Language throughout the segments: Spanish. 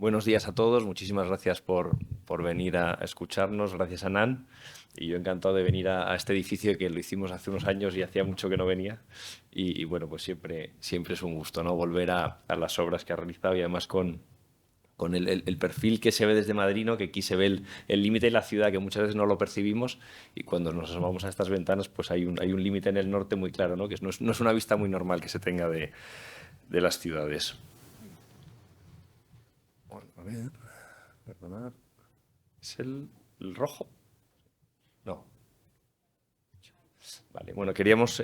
Buenos días a todos, muchísimas gracias por venir a escucharnos, gracias a Nan. Y yo encantado de venir a este edificio que lo hicimos hace unos años y hacía mucho que no venía. Y bueno, pues siempre es un gusto, ¿no? Volver a las obras que ha realizado y además con el perfil que se ve desde Madrid, ¿no? Que aquí se ve el límite de la ciudad que muchas veces no lo percibimos y cuando nos asomamos a estas ventanas pues hay un límite en el norte muy claro, ¿no? Que no es una vista muy normal que se tenga de las ciudades. Bueno, a ver. Perdonad. ¿Es el rojo? No. Vale, bueno, queríamos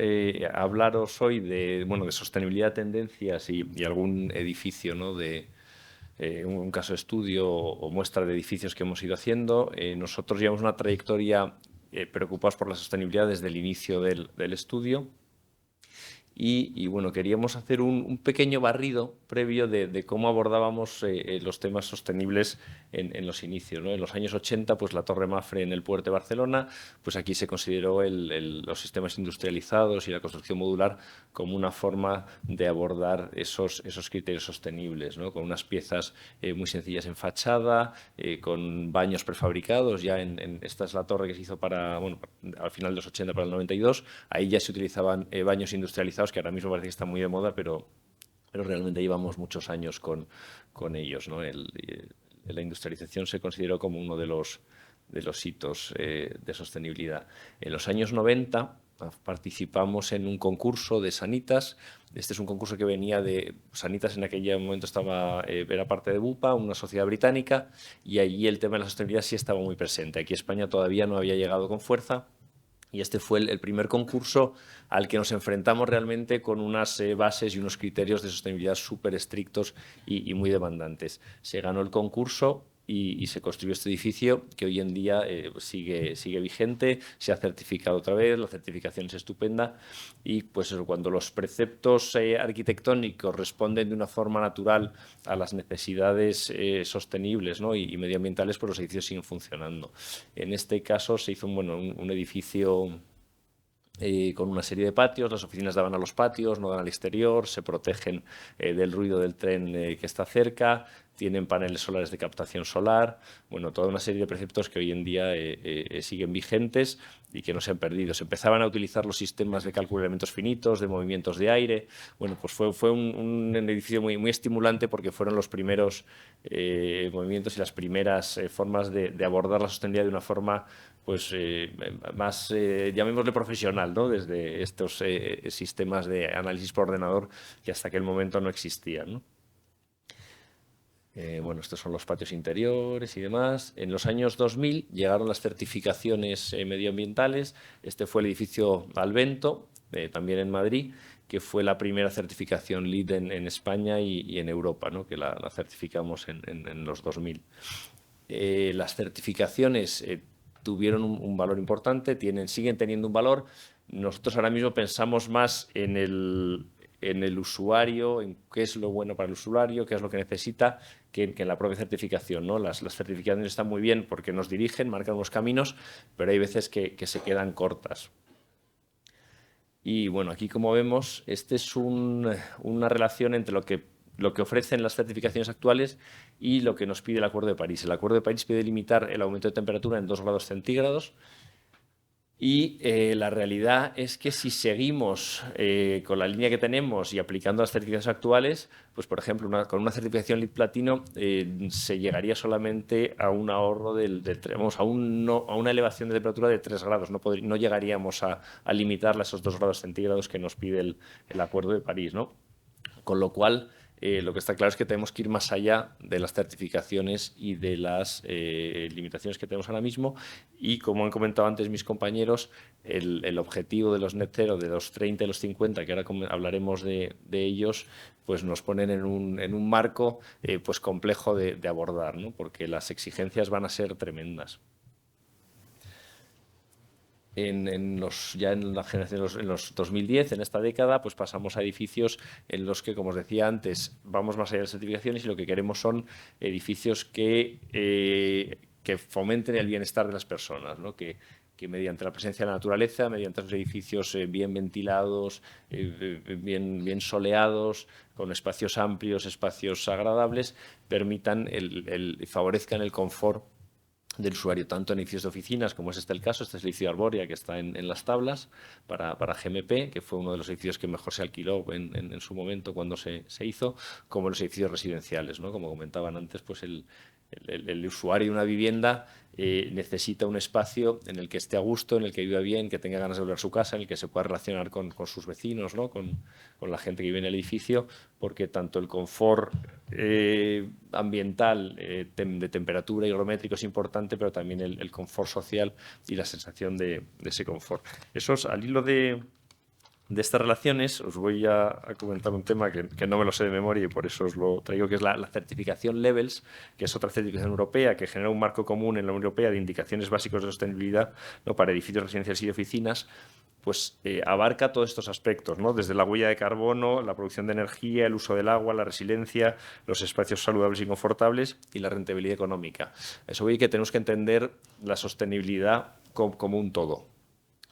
hablaros hoy de sostenibilidad, tendencias y algún edificio, ¿no? Un caso de estudio o muestra de edificios que hemos ido haciendo. Nosotros llevamos una trayectoria preocupados por la sostenibilidad desde el inicio del estudio. Y, bueno, queríamos hacer un pequeño barrido previo de cómo abordábamos los temas sostenibles en los inicios, ¿no? En los años 80, pues la Torre Mafre en el puerto de Barcelona, pues aquí se consideró los sistemas industrializados y la construcción modular como una forma de abordar esos criterios sostenibles, ¿no? Con unas piezas muy sencillas en fachada, con baños prefabricados. Esta es la torre que se hizo al final de los 80 para el 92. Ahí ya se utilizaban baños industrializados, que ahora mismo parece que está muy de moda, pero realmente llevamos muchos años con ellos, ¿no? La industrialización se consideró como uno de los hitos de sostenibilidad. En los años 90 participamos en un concurso de Sanitas. Este es un concurso que venía de Sanitas, en aquel momento era parte de Bupa, una sociedad británica, y allí el tema de la sostenibilidad sí estaba muy presente. Aquí España todavía no había llegado con fuerza. Y este fue el primer concurso al que nos enfrentamos realmente con unas bases y unos criterios de sostenibilidad súper estrictos y muy demandantes. Se ganó el concurso y se construyó este edificio que hoy en día sigue vigente, se ha certificado otra vez, la certificación es estupenda y pues eso, cuando los preceptos arquitectónicos responden de una forma natural a las necesidades sostenibles, ¿no? y medioambientales, pues los edificios siguen funcionando. En este caso se hizo un edificio con una serie de patios, las oficinas daban a los patios, no dan al exterior, se protegen del ruido del tren que está cerca, tienen paneles solares de captación solar, bueno, toda una serie de preceptos que hoy en día siguen vigentes y que no se han perdido. Se empezaban a utilizar los sistemas de cálculo de elementos finitos, de movimientos de aire. Bueno, pues fue un edificio muy estimulante porque fueron los primeros movimientos y las primeras formas de abordar la sostenibilidad de una forma pues más, llamémosle profesional, ¿no? Desde estos sistemas de análisis por ordenador que hasta aquel momento no existían, ¿no? Bueno, estos son los patios interiores y demás. En los años 2000 llegaron las certificaciones medioambientales. Este fue el edificio Alvento, también en Madrid, que fue la primera certificación LEED en España y en Europa, ¿no? Que la certificamos en los 2000. Las certificaciones tuvieron un valor importante, siguen teniendo un valor. Nosotros ahora mismo pensamos más en el usuario, en qué es lo bueno para el usuario, qué es lo que necesita, que en la propia certificación, ¿no? Las certificaciones están muy bien porque nos dirigen, marcan unos caminos, pero hay veces que se quedan cortas. Y bueno, aquí como vemos, este es una relación entre lo que ofrecen las certificaciones actuales y lo que nos pide el Acuerdo de París. El Acuerdo de París pide limitar el aumento de temperatura en 2 grados centígrados y la realidad es que si seguimos con la línea que tenemos y aplicando las certificaciones actuales, pues por ejemplo, con una certificación LEED Platino se llegaría solamente a un ahorro a una elevación de temperatura de 3 grados. No llegaríamos a limitarla a esos 2 grados centígrados que nos pide el Acuerdo de París, ¿no? Con lo cual, lo que está claro es que tenemos que ir más allá de las certificaciones y de las limitaciones que tenemos ahora mismo. Y como han comentado antes mis compañeros, el objetivo de los net zero, de los 30 y los 50, que ahora hablaremos de ellos, pues nos ponen en un marco pues complejo de abordar, ¿no? Porque las exigencias van a ser tremendas. Ya en la generación, en los 2010, en esta década, pues pasamos a edificios en los que, como os decía antes, vamos más allá de las certificaciones y lo que queremos son edificios que fomenten el bienestar de las personas, ¿no? Que que mediante la presencia de la naturaleza, mediante los edificios bien ventilados, bien soleados, con espacios amplios, espacios agradables, permitan favorezcan el confort del usuario, tanto en edificios de oficinas, como es el caso. Este es el edificio Arboria, que está en las tablas, para GMP, que fue uno de los edificios que mejor se alquiló en su momento cuando se hizo, como los edificios residenciales, ¿no? Como comentaban antes, pues el usuario de una vivienda necesita un espacio en el que esté a gusto, en el que viva bien, que tenga ganas de volver a su casa, en el que se pueda relacionar con sus vecinos, ¿no? con la gente que vive en el edificio, porque tanto el confort ambiental de temperatura higrométrico es importante, pero también el confort social y la sensación de ese confort. Eso es, al hilo de estas relaciones, os voy a comentar un tema que no me lo sé de memoria y por eso os lo traigo, que es la certificación Levels, que es otra certificación europea que genera un marco común en la Unión Europea de indicaciones básicas de sostenibilidad, ¿no?, para edificios residenciales y de oficinas. Pues abarca todos estos aspectos, ¿no? Desde la huella de carbono, la producción de energía, el uso del agua, la resiliencia, los espacios saludables y confortables y la rentabilidad económica. Eso voy que tenemos que entender la sostenibilidad como un todo.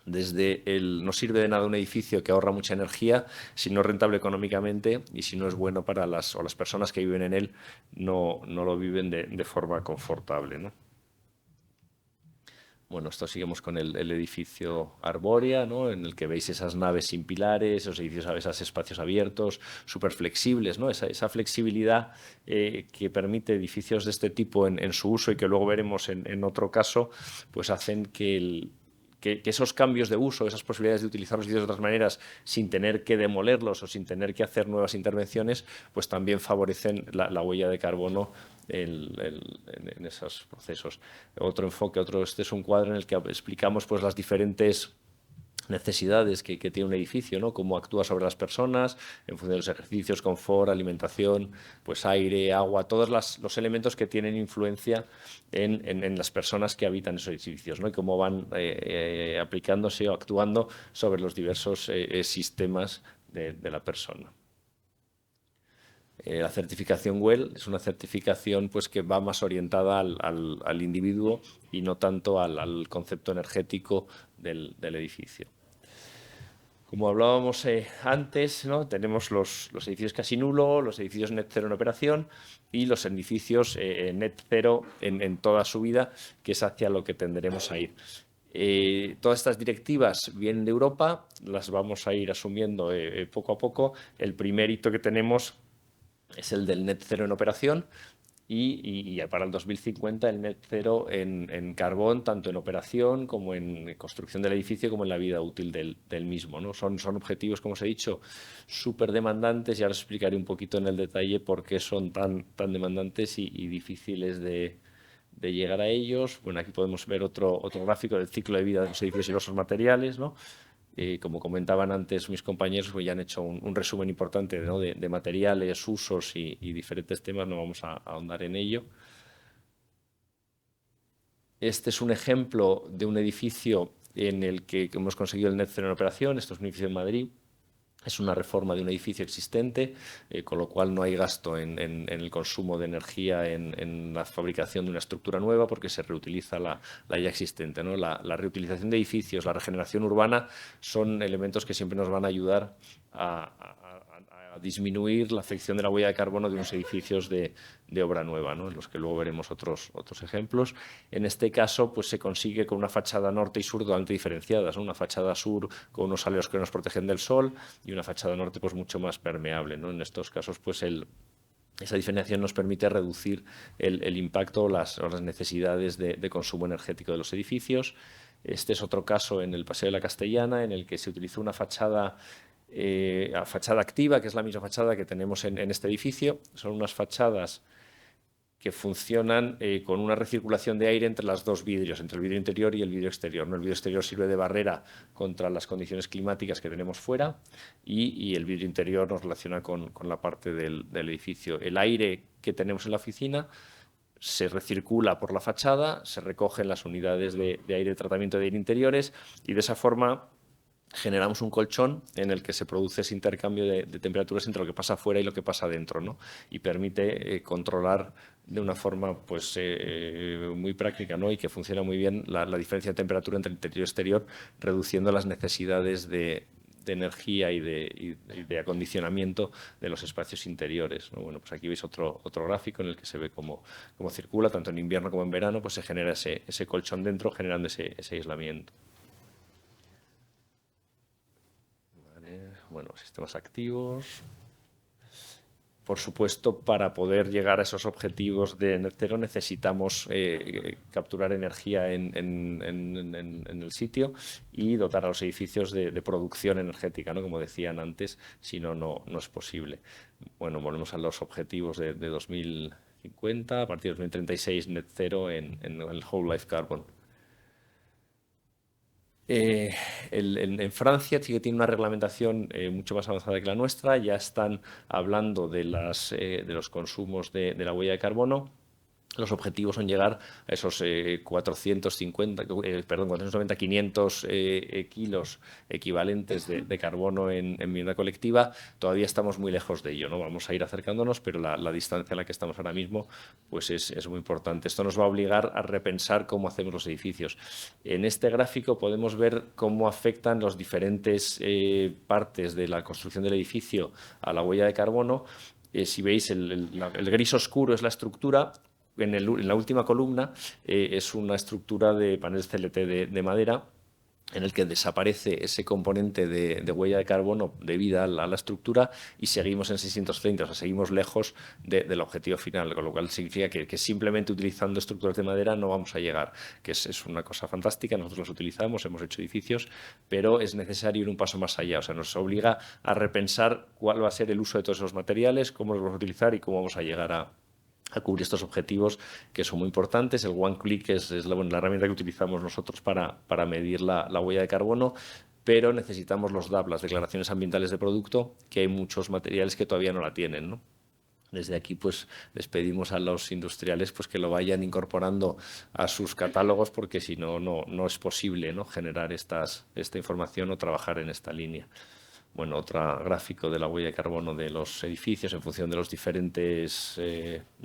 No sirve de nada un edificio que ahorra mucha energía si no es rentable económicamente y si no es bueno para las personas que viven en él, no lo viven de forma confortable, ¿no? Bueno, esto seguimos con el edificio Arboria, ¿no?, en el que veis esas naves sin pilares, esos edificios, esos espacios abiertos, súper flexibles, ¿no? Esa flexibilidad que permite edificios de este tipo en su uso y que luego veremos en otro caso, pues hacen que esos cambios de uso, esas posibilidades de utilizar los edificios de otras maneras sin tener que demolerlos o sin tener que hacer nuevas intervenciones, pues también favorecen la huella de carbono en esos procesos. Otro enfoque, este es un cuadro en el que explicamos pues las diferentes necesidades que tiene un edificio, ¿no? Cómo actúa sobre las personas en función de los ejercicios, confort, alimentación, pues aire, agua, todos los elementos que tienen influencia en las personas que habitan esos edificios, ¿no? Y cómo van aplicándose o actuando sobre los diversos sistemas de la persona. La certificación WELL es una certificación pues, que va más orientada al individuo y no tanto al concepto energético del edificio. Como hablábamos antes, ¿no?, tenemos los edificios casi nulo, los edificios net cero en operación y los edificios net cero en toda su vida, que es hacia lo que tenderemos a ir. Todas estas directivas vienen de Europa, las vamos a ir asumiendo poco a poco. El primer hito que tenemos es el del net cero en operación y para el 2050 el net cero en carbón, tanto en operación como en construcción del edificio como en la vida útil del mismo, ¿no? Son objetivos, como os he dicho, súper demandantes y ahora os explicaré un poquito en el detalle por qué son tan demandantes y difíciles de llegar a ellos. Bueno, aquí podemos ver otro gráfico del ciclo de vida de los edificios y los materiales, ¿no? Como comentaban antes mis compañeros, pues ya han hecho un resumen importante, ¿no?, de materiales, usos y diferentes temas, no vamos a ahondar en ello. Este es un ejemplo de un edificio en el que hemos conseguido el net cero en operación. Esto es un edificio en Madrid. Es una reforma de un edificio existente, con lo cual no hay gasto en el consumo de energía en la fabricación de una estructura nueva porque se reutiliza la ya existente, ¿no? La reutilización de edificios, la regeneración urbana son elementos que siempre nos van a ayudar a disminuir la afección de la huella de carbono de unos edificios de obra nueva, ¿no?, en los que luego veremos otros ejemplos. En este caso, pues se consigue con una fachada norte y sur totalmente diferenciadas, ¿no? Una fachada sur con unos aleros que nos protegen del sol y una fachada norte pues mucho más permeable, ¿no? En estos casos, pues esa diferenciación nos permite reducir el impacto o las necesidades de consumo energético de los edificios. Este es otro caso en el Paseo de la Castellana, en el que se utilizó una fachada activa, que es la misma fachada que tenemos en este edificio. Son unas fachadas que funcionan con una recirculación de aire entre los dos vidrios, entre el vidrio interior y el vidrio exterior, ¿no? El vidrio exterior sirve de barrera contra las condiciones climáticas que tenemos fuera y el vidrio interior nos relaciona con la parte del edificio. El aire que tenemos en la oficina se recircula por la fachada, se recogen las unidades de aire de tratamiento de aire interiores y de esa forma generamos un colchón en el que se produce ese intercambio de temperaturas entre lo que pasa afuera y lo que pasa dentro, ¿no? Y permite controlar de una forma pues, muy práctica, ¿no? Y que funciona muy bien la diferencia de temperatura entre interior y exterior, reduciendo las necesidades de energía y de acondicionamiento de los espacios interiores, ¿no? Bueno, pues aquí veis otro gráfico en el que se ve cómo circula, tanto en invierno como en verano, pues se genera ese colchón dentro, generando ese aislamiento. Bueno, sistemas activos. Por supuesto, para poder llegar a esos objetivos de net cero necesitamos capturar energía en el sitio y dotar a los edificios de producción energética, ¿no? Como decían antes, si no, no es posible. Bueno, volvemos a los objetivos de 2050, a partir de 2036 net cero en el whole life carbon. En Francia sí que tiene una reglamentación mucho más avanzada que la nuestra, ya están hablando de los consumos de la huella de carbono. Los objetivos son llegar a esos 490, 500 kilos equivalentes de carbono en vivienda colectiva. Todavía estamos muy lejos de ello, ¿no? Vamos a ir acercándonos, pero la distancia a la que estamos ahora mismo pues es muy importante. Esto nos va a obligar a repensar cómo hacemos los edificios. En este gráfico podemos ver cómo afectan las diferentes partes de la construcción del edificio a la huella de carbono. Si veis, el gris oscuro es la estructura. En la última columna es una estructura de paneles CLT de madera en el que desaparece ese componente de huella de carbono debida a la estructura y seguimos en 630, o sea, seguimos lejos del objetivo final, con lo cual significa que simplemente utilizando estructuras de madera no vamos a llegar, que es una cosa fantástica, nosotros los utilizamos, hemos hecho edificios, pero es necesario ir un paso más allá, o sea, nos obliga a repensar cuál va a ser el uso de todos esos materiales, cómo los vamos a utilizar y cómo vamos a llegar a cubrir estos objetivos que son muy importantes. El One Click es la herramienta que utilizamos nosotros para medir la huella de carbono, pero necesitamos los DAB, las declaraciones ambientales de producto, que hay muchos materiales que todavía no la tienen, ¿no? Desde aquí pues les pedimos a los industriales pues que lo vayan incorporando a sus catálogos, porque si no, no es posible, ¿no?, generar esta información o trabajar en esta línea. Bueno, otro gráfico de la huella de carbono de los edificios en función de los diferentes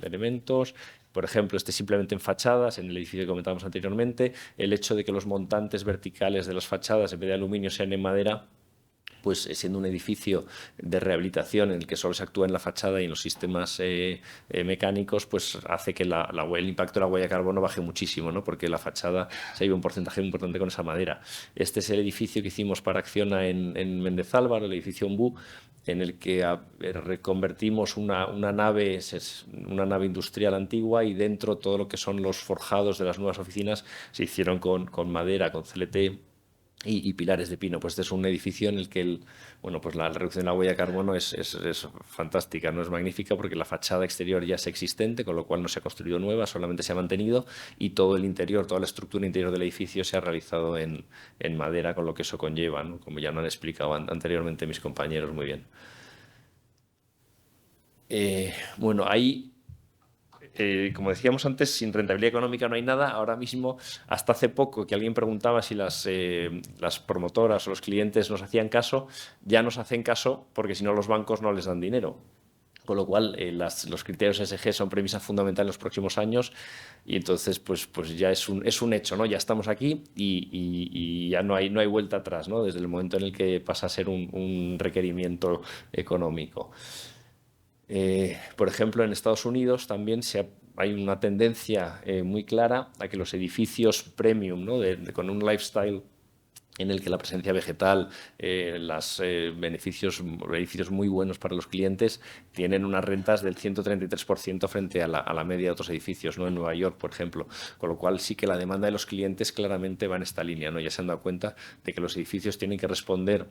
elementos. Por ejemplo, simplemente en fachadas, en el edificio que comentábamos anteriormente, el hecho de que los montantes verticales de las fachadas en vez de aluminio sean en madera, pues siendo un edificio de rehabilitación en el que solo se actúa en la fachada y en los sistemas mecánicos, pues hace que el impacto de la huella de carbono baje muchísimo, ¿no?, porque la fachada se lleva un porcentaje muy importante con esa madera. Este es el edificio que hicimos para Acciona en Méndez Álvaro, el edificio Ombú, en el que reconvertimos una nave industrial antigua, y dentro todo lo que son los forjados de las nuevas oficinas se hicieron con madera, con CLT y pilares de pino. Pues este es un edificio en el que pues la reducción de la huella de carbono es fantástica, no es magnífica, porque la fachada exterior ya es existente, con lo cual no se ha construido nueva, solamente se ha mantenido, y todo el interior, toda la estructura interior del edificio se ha realizado en madera, con lo que eso conlleva, ¿no?, como ya lo han explicado anteriormente mis compañeros muy bien. Bueno, ahí como decíamos antes, sin rentabilidad económica no hay nada. Ahora mismo, hasta hace poco, que alguien preguntaba si las promotoras o los clientes nos hacían caso, ya nos hacen caso, porque si no los bancos no les dan dinero. Con lo cual, los criterios ESG son premisa fundamental en los próximos años, y entonces pues ya es un hecho, ¿no? Ya estamos aquí y ya no hay vuelta atrás, ¿no?, desde el momento en el que pasa a ser un requerimiento económico. Por ejemplo, en Estados Unidos también hay una tendencia muy clara a que los edificios premium, ¿no?, con un lifestyle en el que la presencia vegetal, los beneficios muy buenos para los clientes, tienen unas rentas del 133% frente a la media de otros edificios, ¿no?, en Nueva York, por ejemplo. Con lo cual sí que la demanda de los clientes claramente va en esta línea, ¿no? Ya se han dado cuenta de que los edificios tienen que responder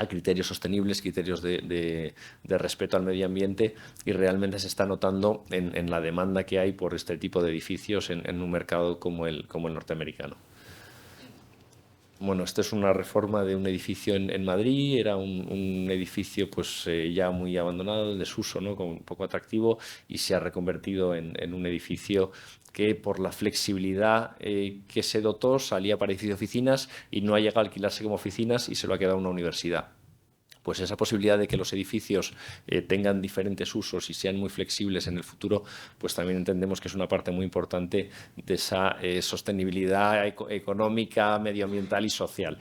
a criterios sostenibles, criterios de respeto al medio ambiente, y realmente se está notando en la demanda que hay por este tipo de edificios en un mercado como el norteamericano. Bueno, esta es una reforma de un edificio en Madrid, era un edificio pues ya muy abandonado, en desuso, ¿no? Como un poco atractivo, y se ha reconvertido en un edificio que por la flexibilidad que se dotó salía para edificio de oficinas y no ha llegado a alquilarse como oficinas y se lo ha quedado una universidad. Pues esa posibilidad de que los edificios tengan diferentes usos y sean muy flexibles en el futuro, pues también entendemos que es una parte muy importante de esa sostenibilidad económica, medioambiental y social.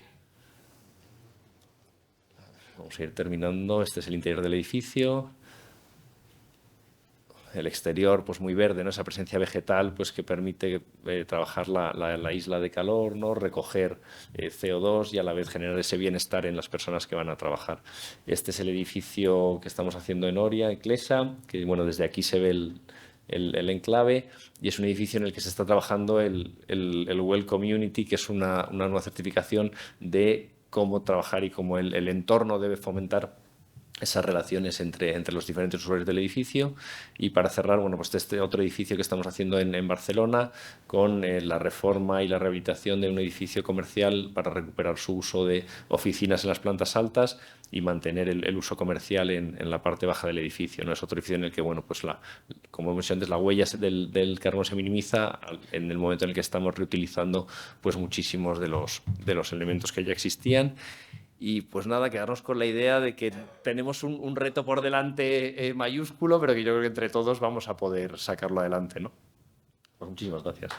Vamos a ir terminando. Este es el interior del edificio. El exterior, pues muy verde, ¿no? Esa presencia vegetal, pues que permite trabajar la isla de calor, ¿no? Recoger CO2 y a la vez generar ese bienestar en las personas que van a trabajar. Este es el edificio que estamos haciendo en Oria, en Clesa, que bueno, desde aquí se ve el enclave, y es un edificio en el que se está trabajando el Well Community, que es una nueva certificación de cómo trabajar y cómo el entorno debe fomentar esas relaciones entre los diferentes usuarios del edificio. Y para cerrar, bueno, pues este otro edificio que estamos haciendo en Barcelona, con la reforma y la rehabilitación de un edificio comercial para recuperar su uso de oficinas en las plantas altas y mantener el uso comercial en la parte baja del edificio, ¿no? Es otro edificio en el que, bueno, pues como hemos dicho antes, la huella del carbono se minimiza en el momento en el que estamos reutilizando pues muchísimos de los elementos que ya existían. Y pues nada, quedarnos con la idea de que tenemos un reto por delante mayúsculo, pero que yo creo que entre todos vamos a poder sacarlo adelante, ¿no? Pues muchísimas gracias.